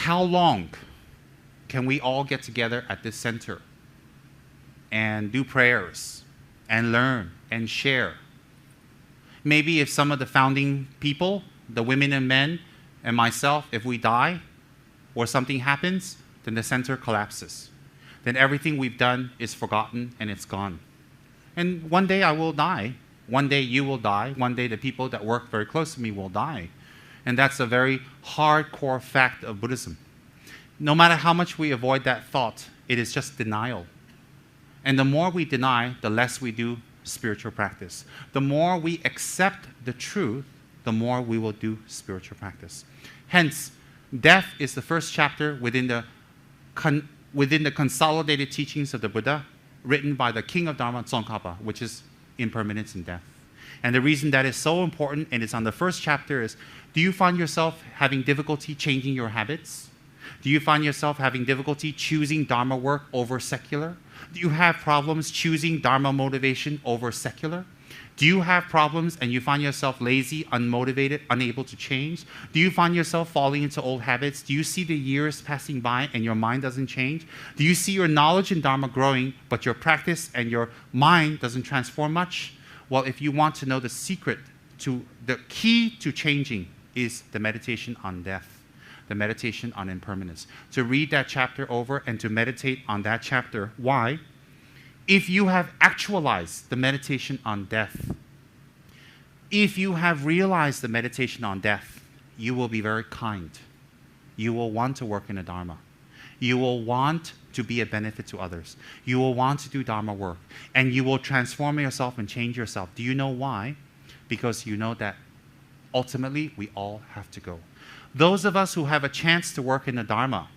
how long can we all get together at this center and do prayers and learn and share? Maybe if some of the founding people, the women and men and myself, if we die or something happens, then the center collapses. Then everything we've done is forgotten and it's gone. And one day I will die. One day you will die. One day the people that work very close to me will die. And that's a very hardcore fact of Buddhism. No matter how much we avoid that thought, it is just denial. And the more we deny, the less we do spiritual practice. The more we accept the truth, the more we will do spiritual practice. Hence, death is the first chapter within the consolidated teachings of the Buddha, written by the King of Dharma, Tsongkhapa, which is impermanence and death. And the reason that is so important, and it's on the first chapter, is do you find yourself having difficulty changing your habits? Do you find yourself having difficulty choosing Dharma work over secular? Do you have problems choosing Dharma motivation over secular? Do you have problems and you find yourself lazy, unmotivated, unable to change? Do you find yourself falling into old habits? Do you see the years passing by and your mind doesn't change? Do you see your knowledge in Dharma growing, but your practice and your mind doesn't transform much? Well, if you want to know the secret to, the key to changing is the meditation on death, the meditation on impermanence. To read that chapter over and to meditate on that chapter. Why? If you have actualized the meditation on death, if you have realized the meditation on death, you will be very kind. You will want to work in the Dharma. You will want to be a benefit to others. You will want to do Dharma work. And you will transform yourself and change yourself. Do you know why? Because you know that ultimately we all have to go. Those of us who have a chance to work in the Dharma,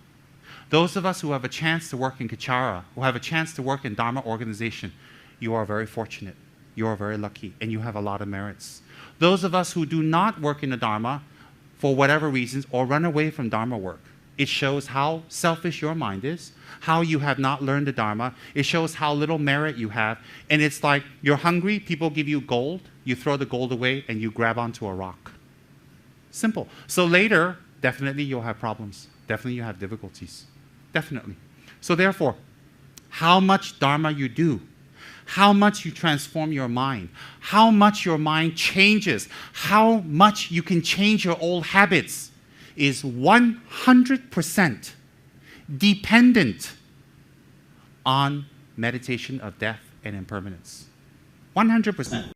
those of us who have a chance to work in Kachara, who have a chance to work in Dharma organization, you are very fortunate. You are very lucky, and you have a lot of merits. Those of us who do not work in the Dharma, for whatever reasons, or run away from Dharma work, it shows how selfish your mind is, how you have not learned the Dharma. It shows how little merit you have. And it's like you're hungry, people give you gold, you throw the gold away, and you grab onto a rock. Simple. So later, definitely you'll have problems. Definitely you have difficulties. Definitely. So therefore, how much Dharma you do, how much you transform your mind, how much your mind changes, how much you can change your old habits is 100% dependent on meditation of death and impermanence. 100%.